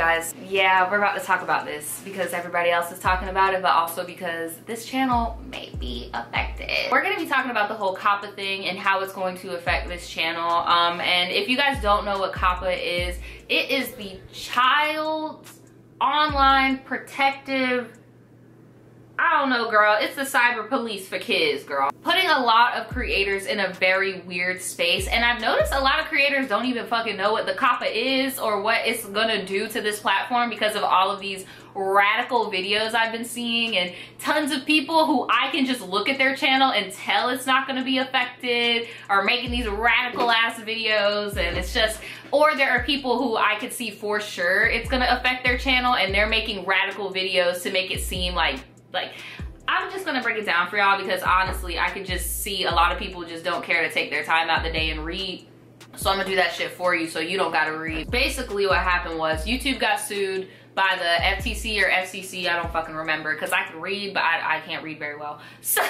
guys? Yeah, we're about to talk about this because everybody else is talking about it, but also because this channel may be affected. We're gonna be talking about the whole Coppa thing and how it's going to affect this channel. And if you guys don't know what Coppa is, it is the child's online protective, I don't know, girl. It's the cyber police for kids, girl. Putting a lot of creators in a very weird space. And I've noticed a lot of creators don't even fucking know what the Coppa is or what it's gonna do to this platform because of all of these radical videos I've been seeing and tons of people who I can just look at their channel and tell it's not gonna be affected are making these radical ass videos, and it's just, or there are people who I could see for sure it's gonna affect their channel and they're making radical videos to make it seem like I'm just gonna break it down for y'all because honestly I could just see a lot of people just don't care to take their time out the day and read. So I'm gonna do that shit for you so you don't gotta read. Basically what happened was YouTube got sued by the FTC or FCC, I don't fucking remember because I can read but I can't read very well. So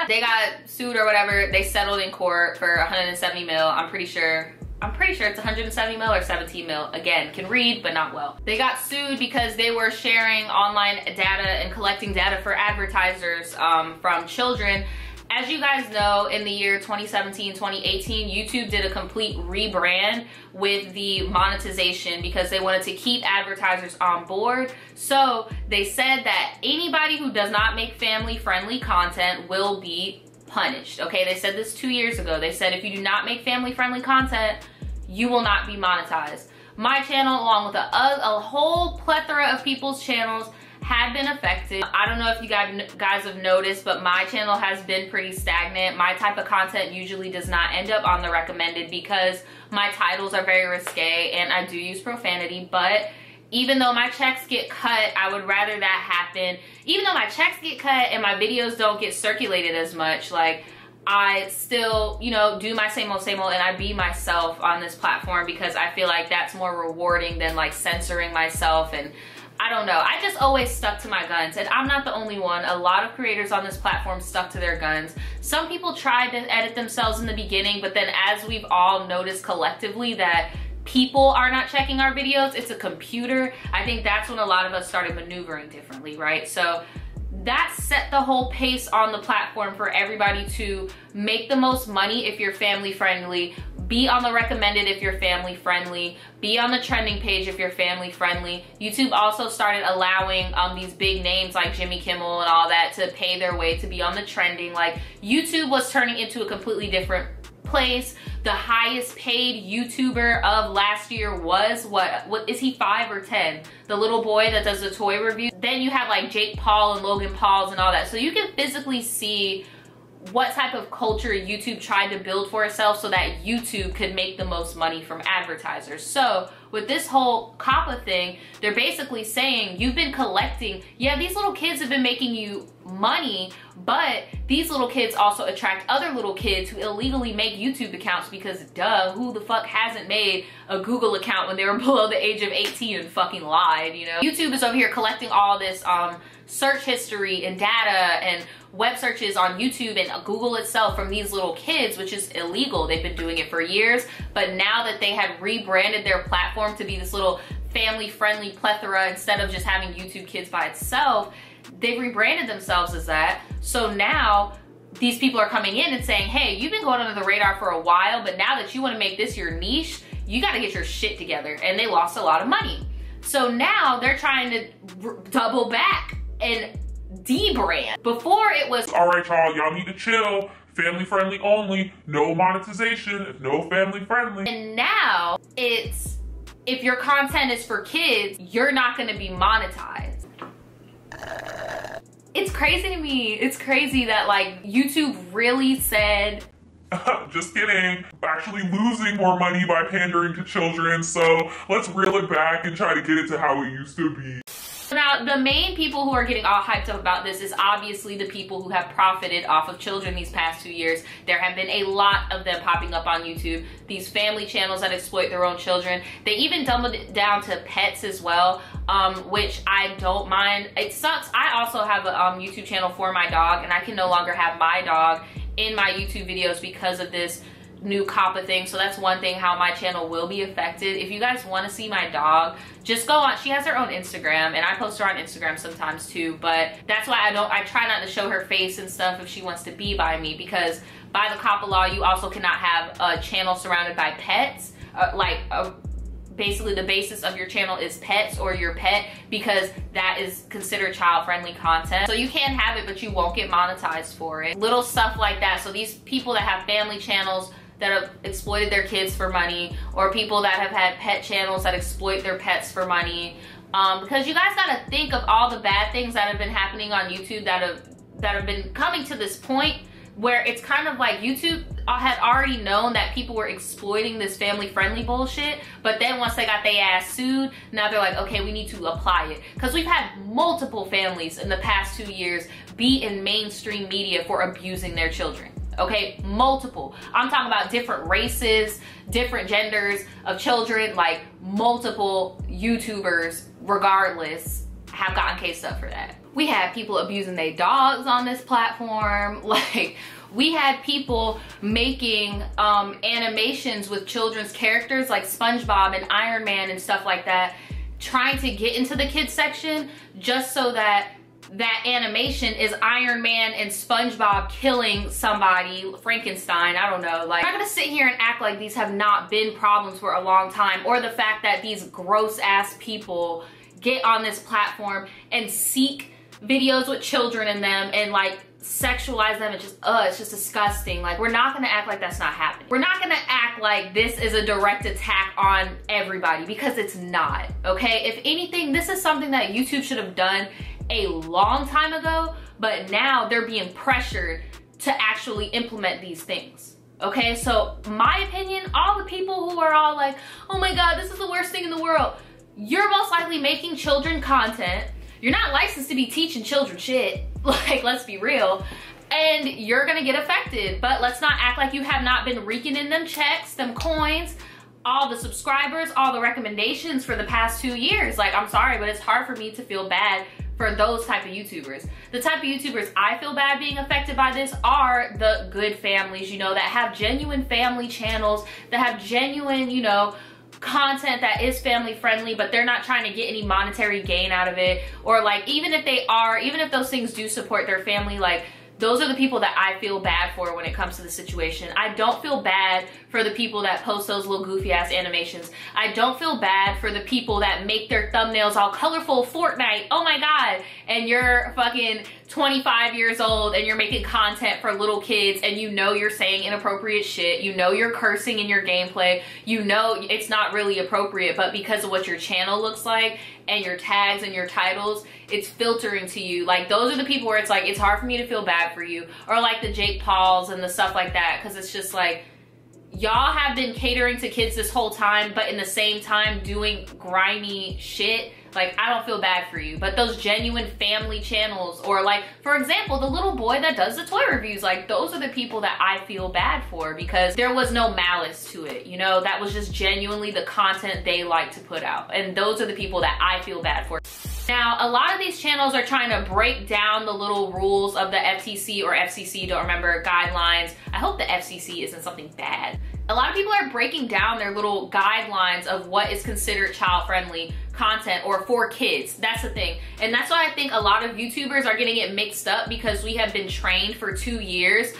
they got sued or whatever. They settled in court for 170 mil. I'm pretty sure it's 170 mil or 17 mil. Again, can read, but not well. They got sued because they were sharing online data and collecting data for advertisers from children. As you guys know, in the year 2017, 2018, YouTube did a complete rebrand with the monetization because they wanted to keep advertisers on board. So they said that anybody who does not make family-friendly content will be punished. Okay, they said this 2 years ago. They said if you do not make family-friendly content, you will not be monetized. My channel, along with a whole plethora of people's channels, had been affected. I don't know if you guys have noticed, but my channel has been pretty stagnant. My type of content usually does not end up on the recommended because my titles are very risque and I do use profanity, but even though my checks get cut, I would rather that happen. Even though my checks get cut and my videos don't get circulated as much, like, I still, you know, do my same old and I be myself on this platform because I feel like that's more rewarding than like censoring myself. And I don't know, I just always stuck to my guns, and I'm not the only one. A lot of creators on this platform stuck to their guns. Some people tried to edit themselves in the beginning, but then as we've all noticed collectively that people are not checking our videos, it's a computer, I think that's when a lot of us started maneuvering differently, right? So that set the whole pace on the platform for everybody to make the most money if you're family friendly, be on the recommended if you're family friendly, be on the trending page if you're family friendly. YouTube also started allowing these big names like Jimmy Kimmel and all that to pay their way to be on the trending. Like, YouTube was turning into a completely different place. The highest paid YouTuber of last year was, what is he, 5 or 10? The little boy that does the toy review. Then you have like Jake Paul and Logan Pauls and all that. So you can physically see what type of culture YouTube tried to build for itself so that YouTube could make the most money from advertisers. So with this whole Coppa thing, they're basically saying you've been collecting, yeah, these little kids have been making you money, but these little kids also attract other little kids who illegally make YouTube accounts because duh, who the fuck hasn't made a Google account when they were below the age of 18 and fucking lied, you know? YouTube is over here collecting all this search history and data and web searches on YouTube and Google itself from these little kids, which is illegal. They've been doing it for years, but now that they had rebranded their platform to be this little family-friendly plethora instead of just having YouTube Kids by itself, they've rebranded themselves as that. So now these people are coming in and saying, hey, you've been going under the radar for a while, but now that you want to make this your niche, you got to get your shit together. And they lost a lot of money. So now they're trying to double back and debrand. Before it was, all right, y'all need to chill. Family friendly only, no monetization, no family friendly. And now it's, if your content is for kids, you're not gonna be monetized. It's crazy to me. It's crazy that like YouTube really said, just kidding, actually losing more money by pandering to children. So let's reel it back and try to get it to how it used to be. Now, the main people who are getting all hyped up about this is obviously the people who have profited off of children these past 2 years. There have been a lot of them popping up on YouTube. These family channels that exploit their own children. They even dumbed it down to pets as well, which I don't mind. It sucks. I also have a YouTube channel for my dog, and I can no longer have my dog in my YouTube videos because of this new Coppa thing. So that's one thing how my channel will be affected. If you guys want to see my dog, just go on. She has her own Instagram, and I post her on Instagram sometimes too, but that's why I try not to show her face and stuff if she wants to be by me, because by the Coppa law, you also cannot have a channel surrounded by pets. Basically the basis of your channel is pets or your pet, because that is considered child-friendly content. So you can have it, but you won't get monetized for it. Little stuff like that. So these people that have family channels that have exploited their kids for money, or people that have had pet channels that exploit their pets for money, because you guys gotta think of all the bad things that have been happening on YouTube that have been coming to this point where it's kind of like YouTube had already known that people were exploiting this family-friendly bullshit, but then once they got their ass sued, now they're like, okay, we need to apply it. Because we've had multiple families in the past 2 years be in mainstream media for abusing their children. Okay, multiple. I'm talking about different races, different genders of children, like multiple YouTubers, regardless, have gotten cased up for that. We had people abusing their dogs on this platform. Like, we had people making animations with children's characters like SpongeBob and Iron Man and stuff like that, trying to get into the kids section just so that that animation is Iron Man and SpongeBob killing somebody, Frankenstein, I don't know. Like, I'm not gonna sit here and act like these have not been problems for a long time, or the fact that these gross ass people get on this platform and seek videos with children in them and like sexualize them and just, it's just disgusting. Like, we're not gonna act like that's not happening. We're not gonna act like this is a direct attack on everybody, because it's not, okay? If anything, this is something that YouTube should have done a long time ago, but now they're being pressured to actually implement these things. Okay, so my opinion, all the people who are all like, oh my God, this is the worst thing in the world, you're most likely making children content. You're not licensed to be teaching children shit. Like, let's be real. And you're gonna get affected. But let's not act like you have not been raking in them checks, them coins, all the subscribers, all the recommendations for the past 2 years. Like, I'm sorry, but it's hard for me to feel bad for those type of YouTubers. The type of YouTubers I feel bad being affected by this are the good families, you know, that have genuine family channels, that have genuine, you know, content that is family friendly, but they're not trying to get any monetary gain out of it. Or like, even if they are, even if those things do support their family, like, those are the people that I feel bad for when it comes to the situation. I don't feel bad for the people that post those little goofy ass animations. I don't feel bad for the people that make their thumbnails all colorful Fortnite. Oh my God. And you're fucking 25 years old and you're making content for little kids, and you know you're saying inappropriate shit. You know you're cursing in your gameplay. You know it's not really appropriate, but because of what your channel looks like and your tags and your titles, it's filtering to you. Like, those are the people where it's like, it's hard for me to feel bad for you. Or like the Jake Pauls and the stuff like that, because it's just like, y'all have been catering to kids this whole time, but in the same time doing grimy shit. Like, I don't feel bad for you. But those genuine family channels, or like, for example, the little boy that does the toy reviews, like, those are the people that I feel bad for, because there was no malice to it, you know? That was just genuinely the content they like to put out. And those are the people that I feel bad for. Now, a lot of these channels are trying to break down the little rules of the FTC or FCC, don't remember, guidelines. I hope the FCC isn't something bad. A lot of people are breaking down their little guidelines of what is considered child-friendly content or for kids. That's the thing. And that's why I think a lot of YouTubers are getting it mixed up, because we have been trained for 2 years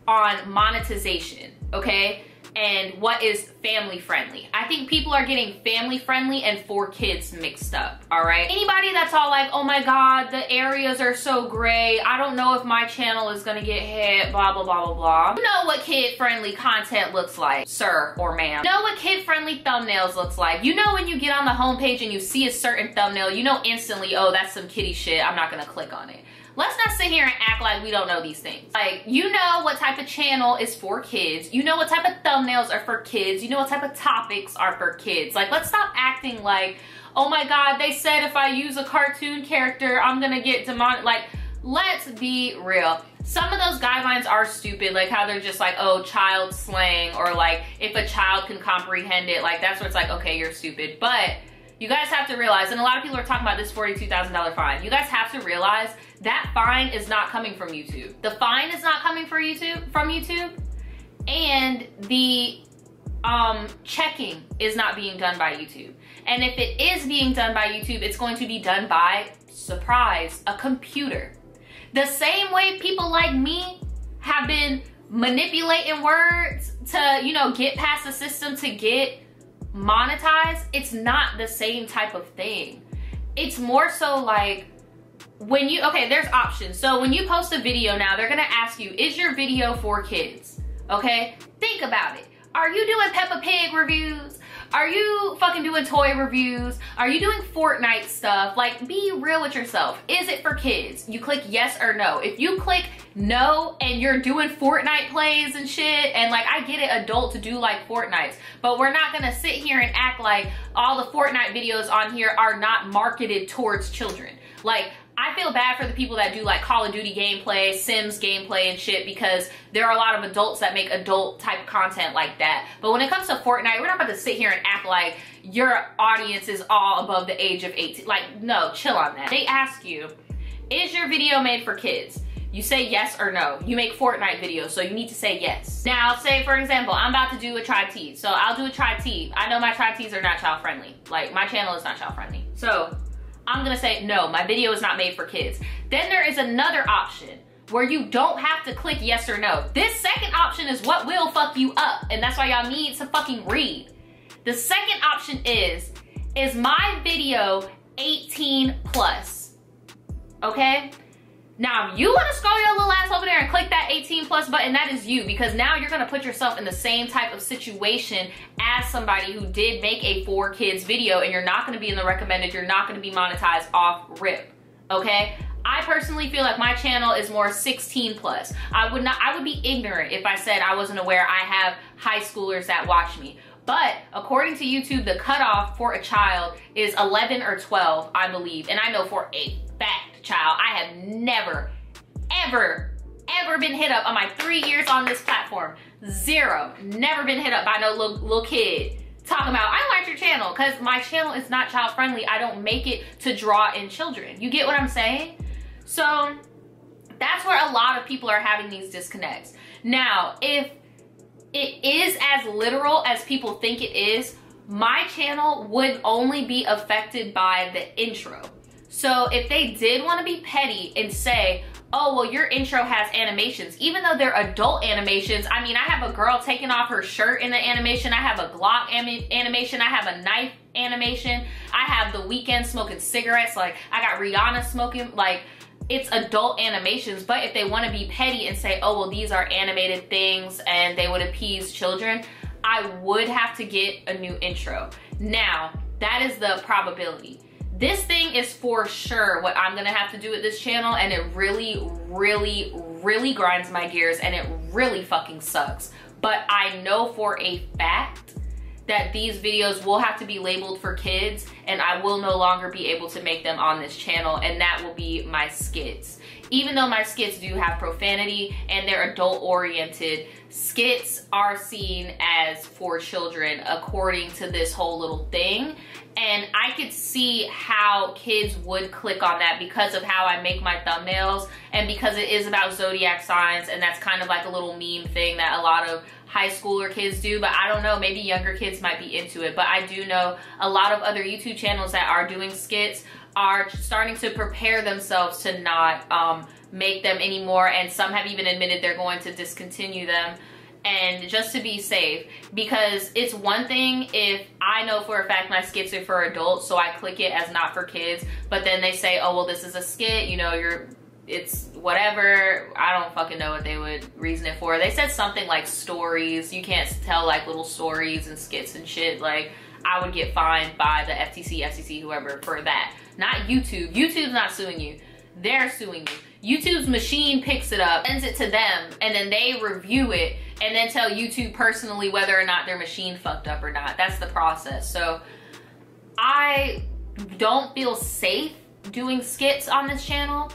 on monetization, okay? And what is family friendly. I think people are getting family friendly and for kids mixed up, all right? Anybody that's all like, oh my God, the areas are so gray, I don't know if my channel is gonna get hit, blah, blah, blah, blah, blah. You know what kid friendly content looks like, sir or ma'am. You know what kid friendly thumbnails looks like. You know when you get on the homepage and you see a certain thumbnail, you know instantly, oh, that's some kiddie shit, I'm not gonna click on it. Let's not sit here and act like we don't know these things. Like, you know what type of channel is for kids. You know what type of thumbnails are for kids. You know what type of topics are for kids. Like, let's stop acting like, oh my God, they said if I use a cartoon character, I'm gonna get demonic. Like, let's be real. Some of those guidelines are stupid, like how they're just like, oh, child slang, or like, if a child can comprehend it, like, that's where it's like, okay, you're stupid. But you guys have to realize, and a lot of people are talking about this $42,000 fine. You guys have to realize that fine is not coming from YouTube. The fine is not coming from YouTube. and the checking is not being done by YouTube. And if it is being done by YouTube, it's going to be done by, surprise, a computer. The same way people like me have been manipulating words to, you know, get past the system to get monetized, it's not the same type of thing. It's more so like when you, okay, there's options. So when you post a video now, they're gonna ask you, is your video for kids? Okay, think about it. Are you doing Peppa Pig reviews? Are you fucking doing toy reviews? Are you doing Fortnite stuff? Like, be real with yourself. Is it for kids? You click yes or no. If you click no and you're doing Fortnite plays and shit, and like, I get it, adult to do like Fortnites, but we're not gonna sit here and act like all the Fortnite videos on here are not marketed towards children. Like, I feel bad for the people that do like Call of Duty gameplay, Sims gameplay and shit, because there are a lot of adults that make adult type content like that. But when it comes to Fortnite, we're not about to sit here and act like your audience is all above the age of 18. Like, no, chill on that. They ask you, is your video made for kids? You say yes or no. You make Fortnite videos, so you need to say yes. Now, say for example, I'm about to do a tri-tease. So I'll do a tri-tee. I know my tri-tees are not child friendly. Like, my channel is not child friendly. So I'm gonna say, no, my video is not made for kids. Then there is another option where you don't have to click yes or no. This second option is what will fuck you up, and that's why y'all need to fucking read. The second option is my video 18 plus? Okay? Now, if you wanna scroll your little ass over there and click that 18 plus button, that is you, because now you're gonna put yourself in the same type of situation as somebody who did make a for kids video, and you're not gonna be in the recommended, you're not gonna be monetized off rip, okay? I personally feel like my channel is more 16 plus. I would be ignorant if I said I wasn't aware I have high schoolers that watch me. But according to YouTube, the cutoff for a child is 11 or 12, I believe. And I know for a fact, child, I have never, ever been hit up on my 3 years on this platform. Zero. Never been hit up by no little kid talking about, I like your channel, because my channel is not child friendly. I don't make it to draw in children. You get what I'm saying? So that's where a lot of people are having these disconnects. Now, if it is as literal as people think it is, my channel would only be affected by the intro. So if they did want to be petty and say, oh, well, your intro has animations, even though they're adult animations. I mean, I have a girl taking off her shirt in the animation. I have a Glock animation. I have a knife animation. I have The Weeknd smoking cigarettes. Like, I got Rihanna smoking. Like, it's adult animations. But if they want to be petty and say, oh, well, these are animated things and they would appease children, I would have to get a new intro. Now, that is the probability. This thing is for sure what I'm gonna have to do with this channel, and it really, really, really grinds my gears, and it really fucking sucks. But I know for a fact that these videos will have to be labeled for kids, and I will no longer be able to make them on this channel, and that will be my skits. Even though my skits do have profanity and they're adult oriented, skits are seen as for children according to this whole little thing. And I could see how kids would click on that because of how I make my thumbnails, and because it is about zodiac signs, and that's kind of like a little meme thing that a lot of high schooler kids do. But I don't know, maybe younger kids might be into it. But I do know a lot of other YouTube channels that are doing skits are starting to prepare themselves to not make them anymore, and some have even admitted they're going to discontinue them, and just to be safe. Because it's one thing if I know for a fact my skits are for adults, so I click it as not for kids, but then they say, oh, well, this is a skit, you know, it's whatever. I don't fucking know what they would reason it for. They said something like stories. You can't tell like little stories and skits and shit. Like, I would get fined by the FTC, FCC, whoever for that. Not YouTube. YouTube's not suing you. They're suing you. YouTube's machine picks it up, sends it to them, and then they review it and then tell YouTube personally whether or not their machine fucked up or not. That's the process. So I don't feel safe doing skits on this channel.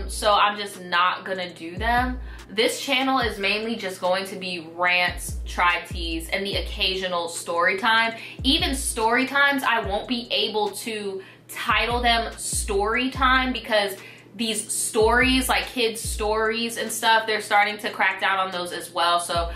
So I'm just not gonna do them. This channel is mainly just going to be rants, tri-teas, and the occasional story time. Even story times, I won't be able to title them story time because these stories, like kids stories and stuff, they're starting to crack down on those as well. So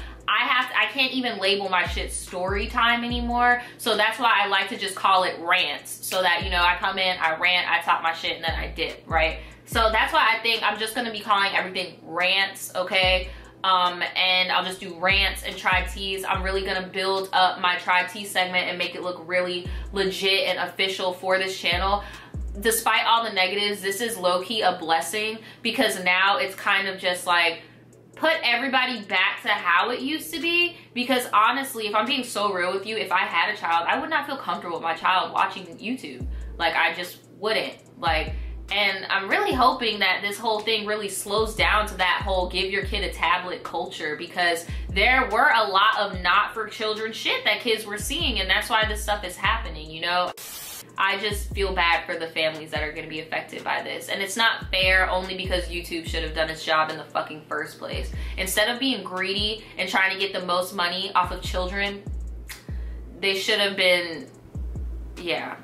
I can't even label my shit story time anymore. So that's why I like to just call it rants, so that, you know, I come in, I rant, I talk my shit, and then I dip, right? So that's why I think I'm just gonna be calling everything rants, okay? And I'll just do rants and try teas. I'm really gonna build up my try tea segment and make it look really legit and official for this channel. Despite all the negatives, this is low-key a blessing, because now it's kind of just like put everybody back to how it used to be. Because honestly, if I'm being so real with you, if I had a child, I would not feel comfortable with my child watching YouTube. Like, I just wouldn't. Like, and I'm really hoping that this whole thing really slows down to that whole give your kid a tablet culture, because there were a lot of not for children shit that kids were seeing, and that's why this stuff is happening, you know? I just feel bad for the families that are going to be affected by this. And it's not fair, only because YouTube should have done its job in the fucking first place. Instead of being greedy and trying to get the most money off of children, they should have been, yeah.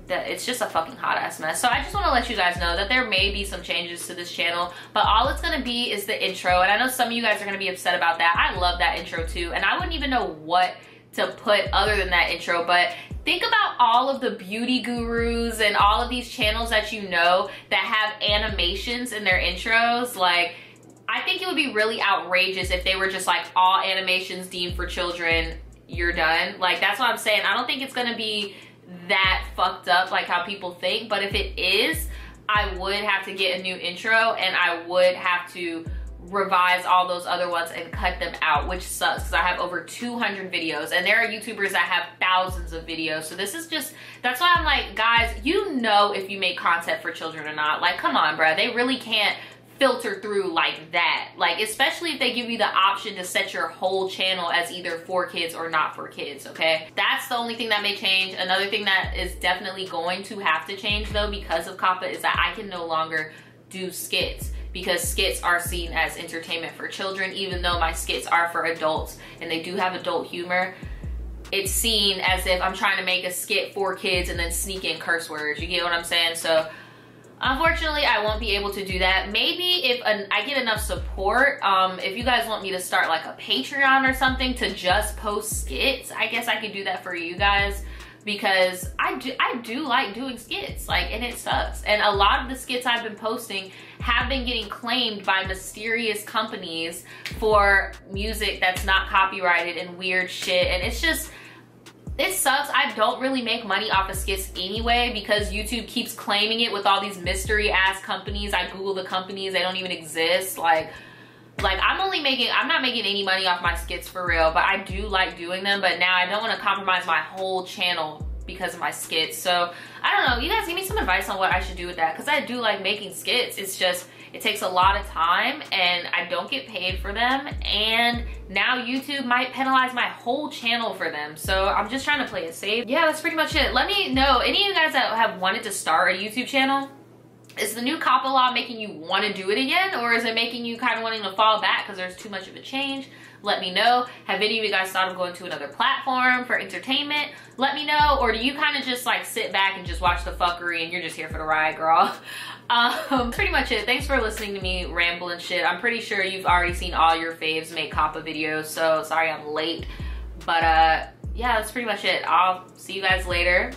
It's just a fucking hot ass mess. So I just want to let you guys know that there may be some changes to this channel, but all it's going to be is the intro. And I know some of you guys are going to be upset about that. I love that intro too, and I wouldn't even know what to put other than that intro. But think about all of the beauty gurus and all of these channels that you know that have animations in their intros. Like, I think it would be really outrageous if they were just like, all animations deemed for children, you're done. Like, that's what I'm saying. I don't think it's going to be that fucked up like how people think, but if it is, I would have to get a new intro, and I would have to revise all those other ones and cut them out, which sucks because I have over 200 videos, and there are YouTubers that have thousands of videos. So this is just, that's why I'm like, guys, you know if you make content for children or not. Like, come on, bruh, they really can't filter through like that. Like, especially if they give you the option to set your whole channel as either for kids or not for kids, okay? That's the only thing that may change. Another thing that is definitely going to have to change though, because of Coppa, is that I can no longer do skits, because skits are seen as entertainment for children. Even though my skits are for adults and they do have adult humor, it's seen as if I'm trying to make a skit for kids and then sneak in curse words. You get what I'm saying? So unfortunately, I won't be able to do that. Maybe if I get enough support, if you guys want me to start like a Patreon or something to just post skits, I guess I could do that for you guys, because I do like doing skits, like, and it sucks. And a lot of the skits I've been posting have been getting claimed by mysterious companies for music that's not copyrighted and weird shit, and it's just, it sucks. I don't really make money off of skits anyway, because YouTube keeps claiming it with all these mystery ass companies. I Google the companies, they don't even exist. Like I'm not making any money off my skits for real, but I do like doing them. But now I don't want to compromise my whole channel because of my skits. So I don't know, you guys give me some advice on what I should do with that, because I do like making skits. It's just, it takes a lot of time and I don't get paid for them, and now YouTube might penalize my whole channel for them. So I'm just trying to play it safe. Yeah, that's pretty much it. Let me know, any of you guys that have wanted to start a YouTube channel, is the new Coppa law making you want to do it again, or is it making you kind of wanting to fall back because there's too much of a change? Let me know. Have any of you guys thought of going to another platform for entertainment? Let me know. Or do you kind of just like sit back and just watch the fuckery and you're just here for the ride, girl? Pretty much it. Thanks for listening to me ramble and shit. I'm pretty sure you've already seen all your faves make Coppa videos, so sorry I'm late. But yeah, that's pretty much it. I'll see you guys later.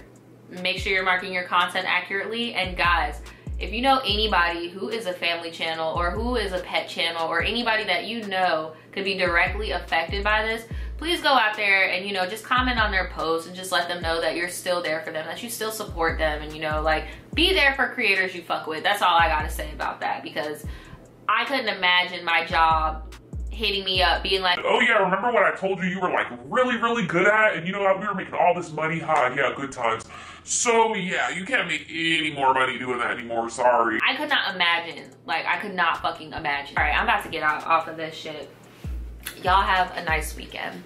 Make sure you're marking your content accurately. And guys, if you know anybody who is a family channel or who is a pet channel, or anybody that you know could be directly affected by this, please go out there and, you know, just comment on their posts and just let them know that you're still there for them, that you still support them, and, you know, like, be there for creators you fuck with. That's all I gotta say about that, because I couldn't imagine my job hitting me up being like, oh yeah, remember what I told you you were like really, really good at, and you know what, we were making all this money, yeah, good times. So yeah, you can't make any more money doing that anymore, sorry. I could not imagine, like, I could not fucking imagine. All right, I'm about to get off of this shit. Y'all have a nice weekend.